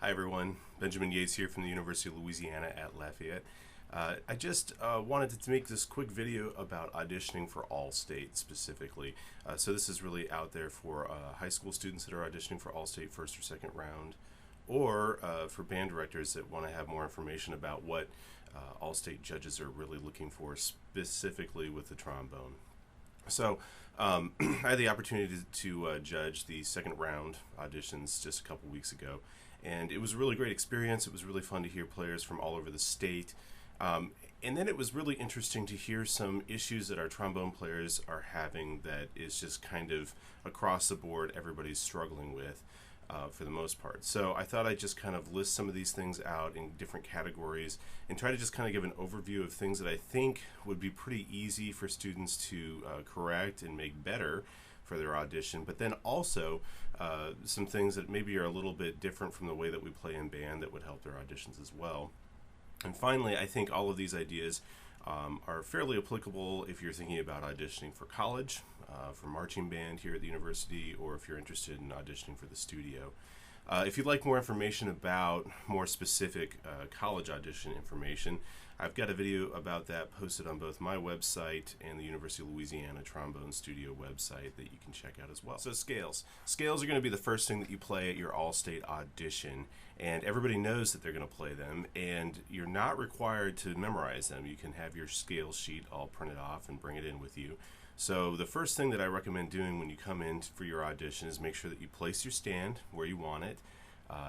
Hi everyone, Benjamin Yates here from the University of Louisiana at Lafayette. I just wanted to make this quick video about auditioning for All-State specifically. So this is really out there for high school students that are auditioning for All-State first or second round, or for band directors that want to have more information about what All-State judges are really looking for specifically with the trombone. So I had the opportunity to judge the second round auditions just a couple weeks ago, and it was a really great experience. It was really fun to hear players from all over the state. And then it was really interesting to hear some issues that our trombone players are having that is just kind of across the board everybody's struggling with for the most part. So I thought I'd just kind of list some of these things out in different categories and try to just kind of give an overview of things that I think would be pretty easy for students to correct and make better for their audition, but then also some things that maybe are a little bit different from the way that we play in band that would help their auditions as well. And finally, I think all of these ideas are fairly applicable if you're thinking about auditioning for college, for marching band here at the university, or if you're interested in auditioning for the studio. If you'd like more information about more specific college audition information, I've got a video about that posted on both my website and the University of Louisiana Trombone Studio website that you can check out as well. So scales. Scales are going to be the first thing that you play at your All-State audition, and everybody knows that they're going to play them, and you're not required to memorize them. You can have your scales sheet all printed off and bring it in with you. So the first thing that I recommend doing when you come in for your audition is make sure that you place your stand where you want it.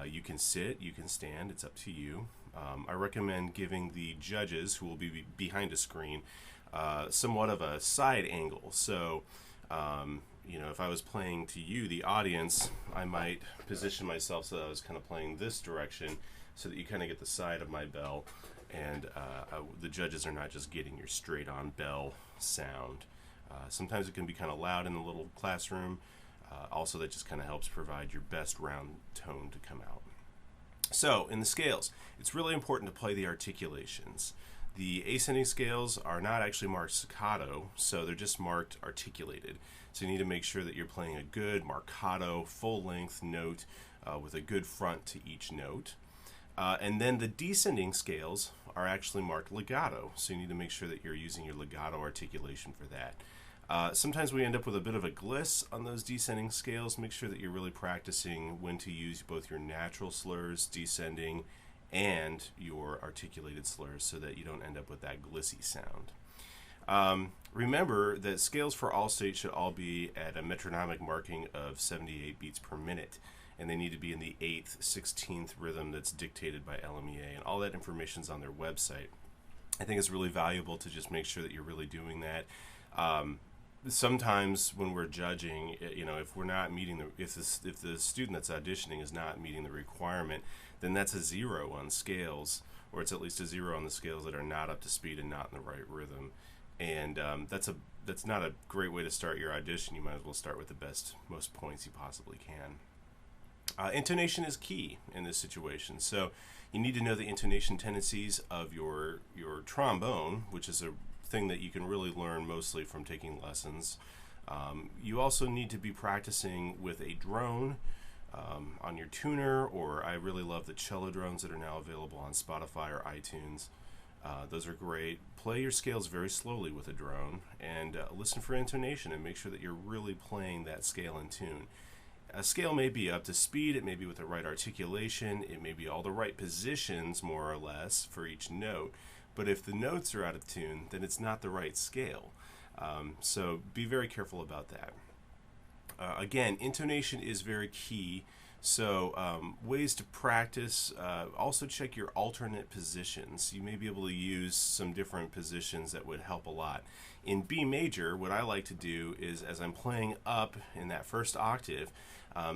You can sit, you can stand, it's up to you. I recommend giving the judges, who will be behind a screen, somewhat of a side angle. So, you know, if I was playing to you, the audience, I might position myself so that I was kind of playing this direction so that you kind of get the side of my bell, and the judges are not just getting your straight on bell sound. Sometimes it can be kind of loud in the little classroom. Also, that just kind of helps provide your best round tone to come out. So, in the scales, it's really important to play the articulations. The ascending scales are not actually marked staccato, so they're just marked articulated. So you need to make sure that you're playing a good marcato, full-length note with a good front to each note. And then the descending scales are actually marked legato, so you need to make sure that you're using your legato articulation for that. Sometimes we end up with a bit of a gliss on those descending scales. Make sure that you're really practicing when to use both your natural slurs, descending, and your articulated slurs so that you don't end up with that glissy sound. Remember that scales for All-State should all be at a metronomic marking of 78 beats per minute, and they need to be in the 8th, 16th rhythm that's dictated by LMEA, and all that information is on their website. I think it's really valuable to just make sure that you're really doing that. Sometimes when we're judging, you know, if we're not meeting if the student that's auditioning is not meeting the requirement, then that's a 0 on scales, or it's at least a 0 on the scales that are not up to speed and not in the right rhythm. And that's not a great way to start your audition. You might as well start with the most points you possibly can. Intonation is key in this situation, so you need to know the intonation tendencies of your trombone, which is a thing that you can really learn mostly from taking lessons. You also need to be practicing with a drone on your tuner, or I really love the cello drones that are now available on Spotify or iTunes. Those are great. Play your scales very slowly with a drone, and listen for intonation and make sure that you're really playing that scale in tune. A scale may be up to speed, it may be with the right articulation, it may be all the right positions more or less for each note, but if the notes are out of tune, then it's not the right scale. So be very careful about that. Again, intonation is very key, so ways to practice, also check your alternate positions. You may be able to use some different positions that would help a lot. In B major, what I like to do is, as I'm playing up in that first octave,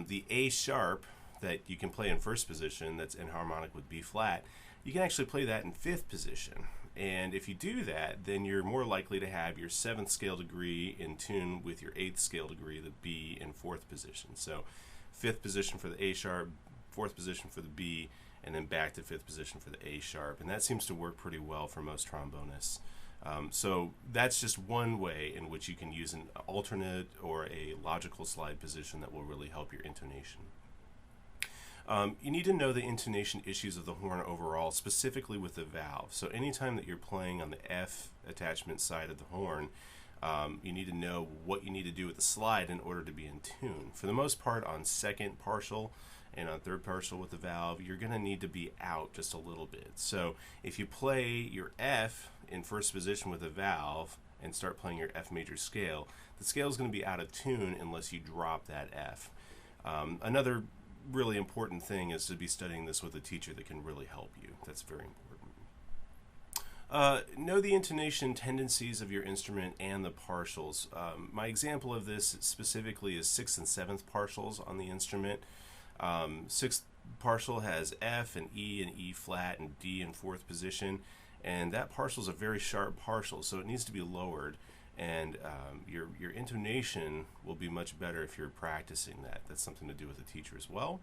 the A sharp that you can play in first position that's enharmonic with B flat, you can actually play that in 5th position. And if you do that, then you're more likely to have your 7th scale degree in tune with your 8th scale degree, the B, in 4th position. So 5th position for the A sharp, 4th position for the B, and then back to 5th position for the A sharp. And that seems to work pretty well for most trombonists. So that's just one way in which you can use an alternate or a logical slide position that will really help your intonation. You need to know the intonation issues of the horn overall, specifically with the valve. So anytime that you're playing on the F attachment side of the horn, you need to know what you need to do with the slide in order to be in tune. For the most part, on second partial and on third partial with the valve, you're going to need to be out just a little bit. So if you play your F in first position with a valve and start playing your F major scale, the scale is going to be out of tune unless you drop that F. Another really important thing is to be studying this with a teacher that can really help you. That's very important. Know the intonation tendencies of your instrument and the partials. My example of this specifically is 6th and 7th partials on the instrument. 6th partial has F and E flat and D in 4th position, and that partial is a very sharp partial, so it needs to be lowered, and your intonation will be much better if you're practicing that. That's something to do with the teacher as well.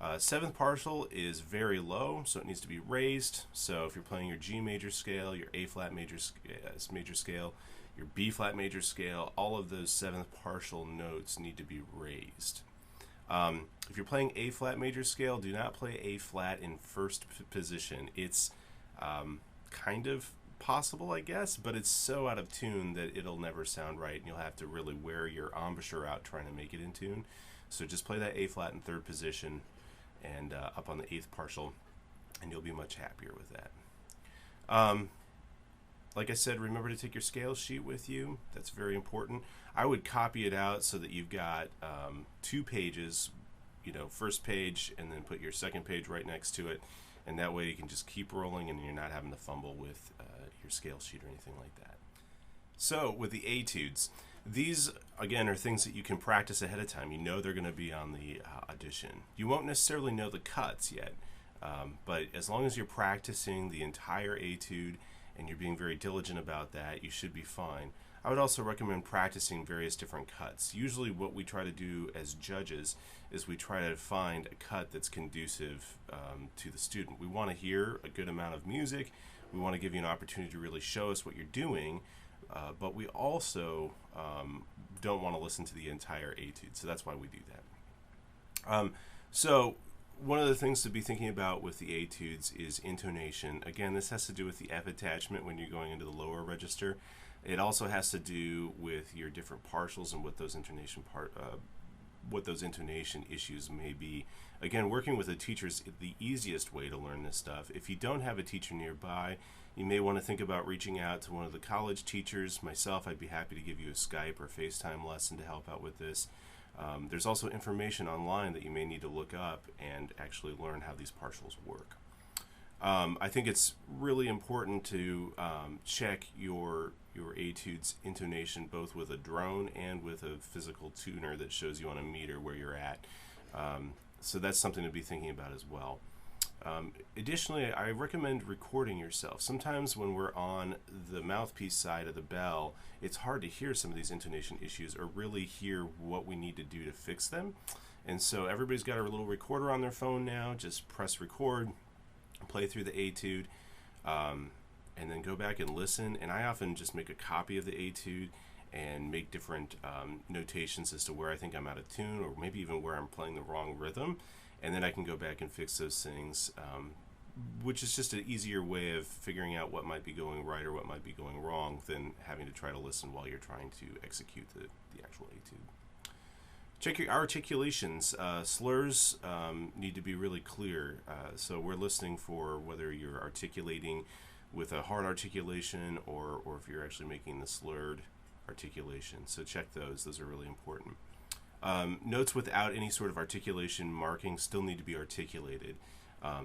7th partial is very low, so it needs to be raised. So if you're playing your G major scale, your A flat major scale, your B flat major scale, all of those 7th partial notes need to be raised. If you're playing A flat major scale, do not play A flat in first position. It's kind of possible, I guess, but it's so out of tune that it'll never sound right, and you'll have to really wear your embouchure out trying to make it in tune. So just play that A flat in third position and up on the 8th partial, and you'll be much happier with that. Like I said, remember to take your scale sheet with you. That's very important. I would copy it out so that you've got 2 pages, first page, and then put your second page right next to it, and that way you can just keep rolling and you're not having to fumble with your scale sheet or anything like that. So with the Etudes, these again are things that you can practice ahead of time. You know they're going to be on the audition. You won't necessarily know the cuts yet, but as long as you're practicing the entire etude and you're being very diligent about that, you should be fine. I would also recommend practicing various different cuts. Usually what we try to do as judges is we try to find a cut that's conducive to the student. We want to hear a good amount of music. We want to give you an opportunity to really show us what you're doing, but we also don't want to listen to the entire etude, so that's why we do that. So one of the things to be thinking about with the etudes is intonation. Again, this has to do with the F attachment when you're going into the lower register. It also has to do with your different partials and what those intonation issues may be. Again, working with a teacher is the easiest way to learn this stuff. If you don't have a teacher nearby, you may want to think about reaching out to one of the college teachers. Myself, I'd be happy to give you a Skype or FaceTime lesson to help out with this. There's also information online that you may need to look up and actually learn how these partials work. I think it's really important to check your etudes intonation both with a drone and with a physical tuner that shows you on a meter where you're at. So that's something to be thinking about as well. Additionally, I recommend recording yourself. Sometimes when we're on the mouthpiece side of the bell, it's hard to hear some of these intonation issues or really hear what we need to do to fix them. And so everybody's got a little recorder on their phone now. Just press record, play through the etude, and then go back and listen. And I often just make a copy of the etude and make different notations as to where I think I'm out of tune, or maybe even where I'm playing the wrong rhythm. And then I can go back and fix those things, which is just an easier way of figuring out what might be going right or what might be going wrong than having to try to listen while you're trying to execute the actual etude. Check your articulations. Slurs need to be really clear. So we're listening for whether you're articulating with a hard articulation or if you're actually making the slurred articulation. So check those. Those are really important. Notes without any sort of articulation marking still need to be articulated.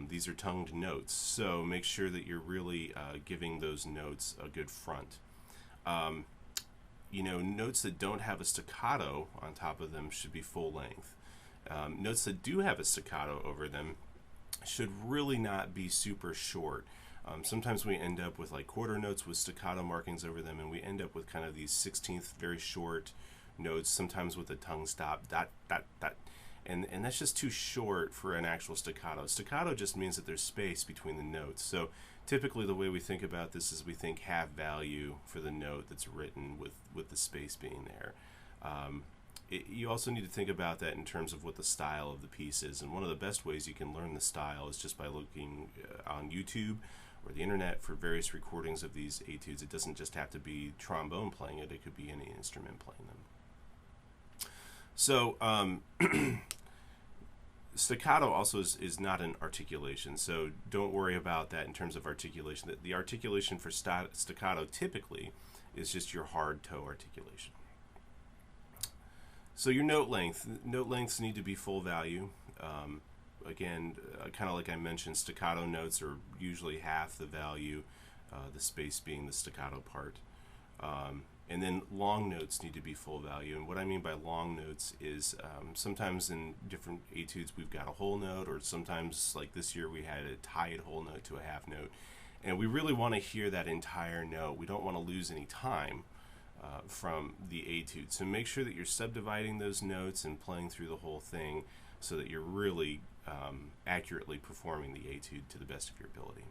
These are tongued notes, so make sure that you're really giving those notes a good front. Notes that don't have a staccato on top of them should be full length. Notes that do have a staccato over them should really not be super short. Sometimes we end up with like quarter notes with staccato markings over them, and we end up with kind of these 16th very short notes, sometimes with a tongue stop, dot, dot, dot. And that's just too short for an actual staccato. Staccato just means that there's space between the notes. So typically the way we think about this is we think half value for the note that's written with the space being there. you also need to think about that in terms of what the style of the piece is. And one of the best ways you can learn the style is just by looking on YouTube or the internet for various recordings of these etudes. It doesn't just have to be trombone playing it, it could be any instrument playing them. So staccato also is not an articulation, so don't worry about that in terms of articulation. The articulation for staccato typically is just your hard toe articulation. So your note lengths need to be full value. Again, kind of like I mentioned, staccato notes are usually half the value, the space being the staccato part. And then long notes need to be full value. And what I mean by long notes is sometimes in different etudes we've got a whole note, or sometimes like this year we had a tied whole note to a half note. And we really want to hear that entire note. We don't want to lose any time from the etude. So make sure that you're subdividing those notes and playing through the whole thing so that you're really accurately performing the etude to the best of your ability.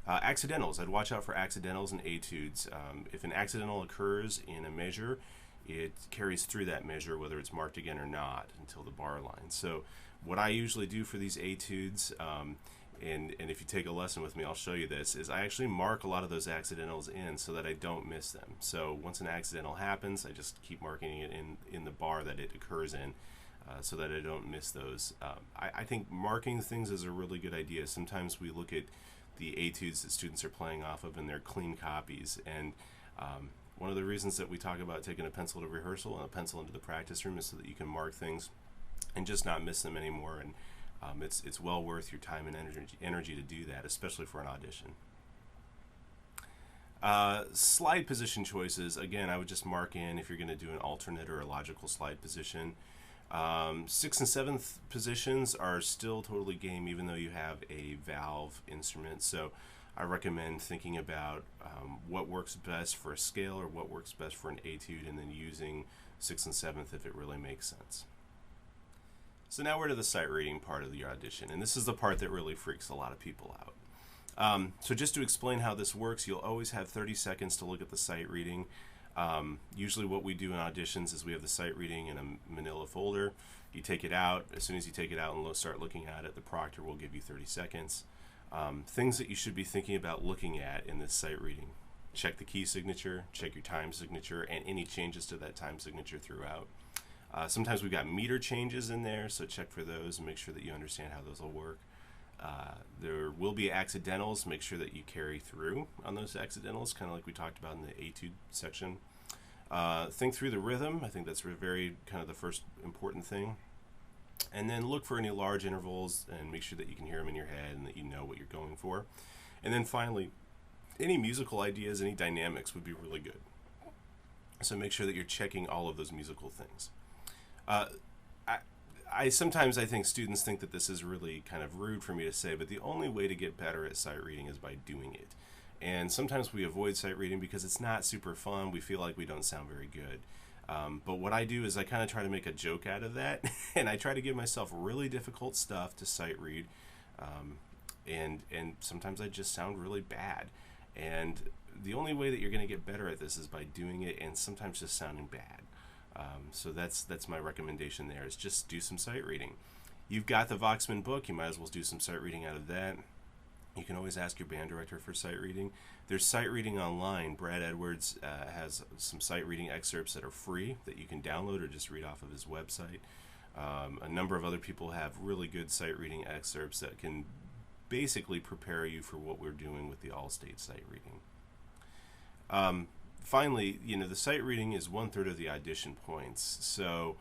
Accidentals. I'd watch out for accidentals in etudes. If an accidental occurs in a measure, it carries through that measure whether it's marked again or not until the bar line. So what I usually do for these etudes, and if you take a lesson with me, I'll show you this, is I actually mark a lot of those accidentals in so that I don't miss them. So once an accidental happens, I just keep marking it in the bar that it occurs in so that I don't miss those. I think marking things is a really good idea. Sometimes we look at the etudes that students are playing off of and they're clean copies, and one of the reasons that we talk about taking a pencil to rehearsal and a pencil into the practice room is so that you can mark things and just not miss them anymore. And it's well worth your time and energy to do that, especially for an audition. Slide position choices, again, I would just mark in if you're going to do an alternate or a logical slide position. 6th and 7th positions are still totally game, even though you have a valve instrument. So I recommend thinking about what works best for a scale or what works best for an etude, and then using 6th and 7th if it really makes sense. So now we're to the sight reading part of the audition, and this is the part that really freaks a lot of people out. So just to explain how this works, you'll always have 30 seconds to look at the sight reading. Usually what we do in auditions is we have the sight reading in a manila folder. You take it out. As soon as you take it out and start looking at it, the proctor will give you 30 seconds. Things that you should be thinking about looking at in this sight reading: check the key signature, check your time signature, and any changes to that time signature throughout. Sometimes we've got meter changes in there, so check for those and make sure that you understand how those will work. There will be accidentals. Make sure that you carry through on those accidentals, kind of like we talked about in the etude section. Think through the rhythm. I think that's very kind of the first important thing. And then look for any large intervals and make sure that you can hear them in your head and that you know what you're going for. And then finally, any musical ideas, any dynamics would be really good. So make sure that you're checking all of those musical things. Sometimes I think students think that this is really kind of rude for me to say, but the only way to get better at sight reading is by doing it. And sometimes we avoid sight reading because it's not super fun. We feel like we don't sound very good. But what I do is I kind of try to make a joke out of that, and I try to give myself really difficult stuff to sight read, and sometimes I just sound really bad. And the only way that you're going to get better at this is by doing it and sometimes just sounding bad. So that's my recommendation there, is just do some sight reading. You've got the Voxman book, you might as well do some sight reading out of that. You can always ask your band director for sight reading. There's sight reading online. Brad Edwards has some sight reading excerpts that are free that you can download or just read off of his website. A number of other people have really good sight reading excerpts that can basically prepare you for what we're doing with the all-state sight reading. Finally, the sight reading is 1/3 of the audition points. So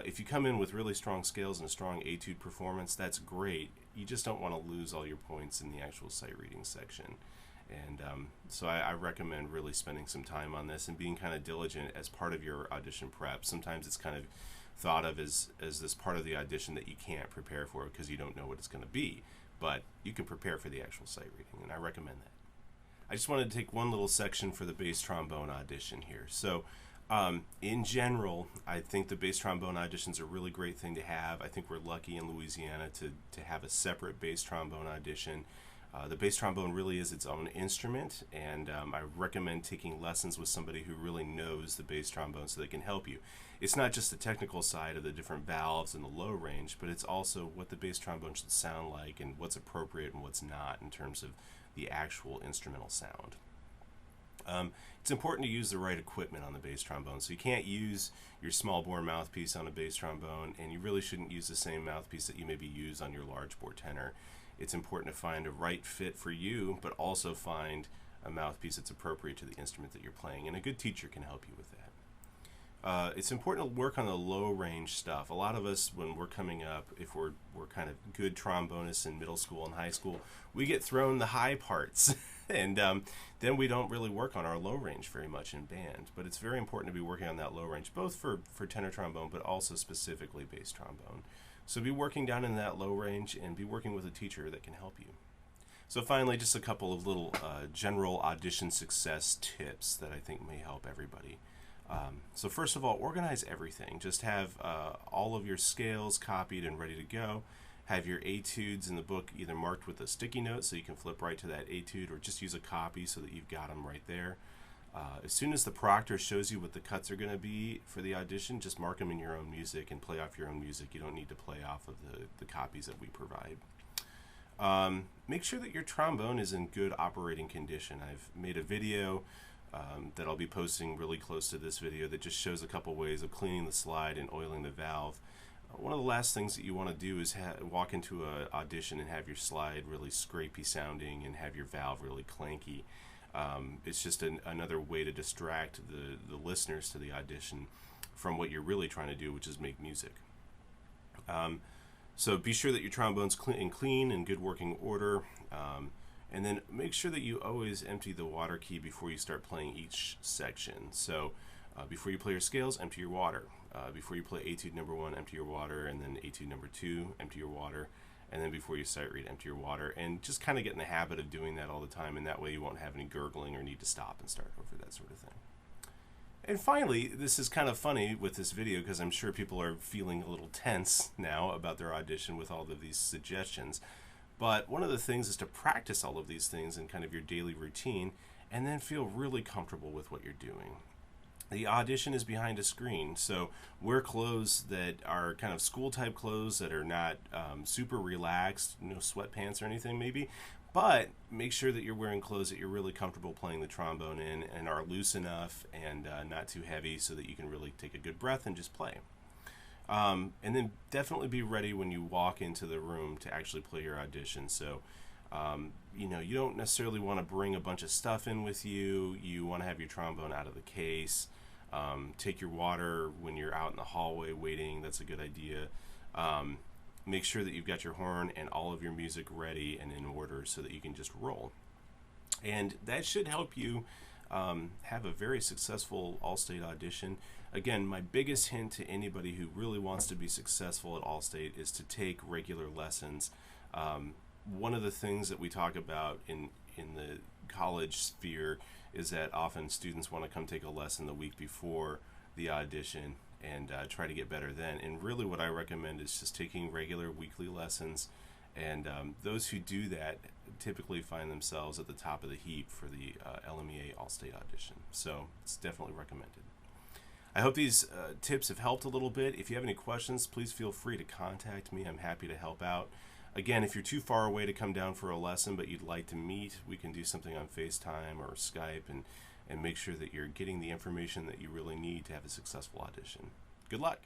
if you come in with really strong scales and a strong etude performance, that's great. You just don't want to lose all your points in the actual sight reading section. And so I recommend really spending some time on this and being kind of diligent as part of your audition prep. Sometimes it's kind of thought of as this part of the audition that you can't prepare for because you don't know what it's going to be. But you can prepare for the actual sight reading, and I recommend that. I just wanted to take one little section for the bass trombone audition here. So in general, I think the bass trombone audition is a really great thing to have. I think we're lucky in Louisiana to have a separate bass trombone audition. The bass trombone really is its own instrument, and I recommend taking lessons with somebody who really knows the bass trombone so they can help you. It's not just the technical side of the different valves and the low range, but it's also what the bass trombone should sound like and what's appropriate and what's not in terms of the actual instrumental sound. It's important to use the right equipment on the bass trombone. So you can't use your small bore mouthpiece on a bass trombone, and you really shouldn't use the same mouthpiece that you maybe use on your large bore tenor. It's important to find a right fit for you, but also find a mouthpiece that's appropriate to the instrument that you're playing, and a good teacher can help you with that. It's important to work on the low range stuff. A lot of us, when we're coming up, if we're kind of good trombonists in middle school and high school, we get thrown the high parts, and then we don't really work on our low range very much in band. But it's very important to be working on that low range, both for tenor trombone, but also specifically bass trombone. So be working down in that low range and be working with a teacher that can help you. So finally, just a couple of little general audition success tips that I think may help everybody. So first of all, organize everything. Just have all of your scales copied and ready to go. Have your etudes in the book either marked with a sticky note so you can flip right to that etude, or just use a copy so that you've got them right there. As soon as the proctor shows you what the cuts are going to be for the audition, just mark them in your own music and play off your own music. You don't need to play off of the copies that we provide. Make sure that your trombone is in good operating condition. I've made a video that I'll be posting really close to this video that just shows a couple ways of cleaning the slide and oiling the valve. One of the last things that you want to do is walk into an audition and have your slide really scrapey sounding and have your valve really clanky. It's just another way to distract the listeners to the audition from what you're really trying to do, which is make music. So be sure that your trombone's clean and good working order, and then make sure that you always empty the water key before you start playing each section. So before you play your scales, empty your water. Before you play etude number 1, empty your water, and then etude number 2, empty your water. And then before you sight read, empty your water, and just kind of get in the habit of doing that all the time, and that way you won't have any gurgling or need to stop and start over, that sort of thing. And finally, this is kind of funny with this video because I'm sure people are feeling a little tense now about their audition with all of these suggestions. But one of the things is to practice all of these things in kind of your daily routine and then feel really comfortable with what you're doing. The audition is behind a screen, so wear clothes that are kind of school-type clothes that are not super relaxed, no sweatpants or anything maybe, but make sure that you're wearing clothes that you're really comfortable playing the trombone in and are loose enough and not too heavy so that you can really take a good breath and just play. And then definitely be ready when you walk into the room to actually play your audition. So you know, you don't necessarily want to bring a bunch of stuff in with you. You want to have your trombone out of the case. Take your water when you're out in the hallway waiting. That's a good idea. Make sure that you've got your horn and all of your music ready and in order so that you can just roll. And that should help you have a very successful All-State audition. Again, my biggest hint to anybody who really wants to be successful at All-State is to take regular lessons. One of the things that we talk about in the college sphere is that often students want to come take a lesson the week before the audition and try to get better then. And really what I recommend is just taking regular weekly lessons, and those who do that typically find themselves at the top of the heap for the LMEA All-State audition. So it's definitely recommended. I hope these tips have helped a little bit. If you have any questions, please feel free to contact me. I'm happy to help out. Again, if you're too far away to come down for a lesson but you'd like to meet, we can do something on FaceTime or Skype and make sure that you're getting the information that you really need to have a successful audition. Good luck.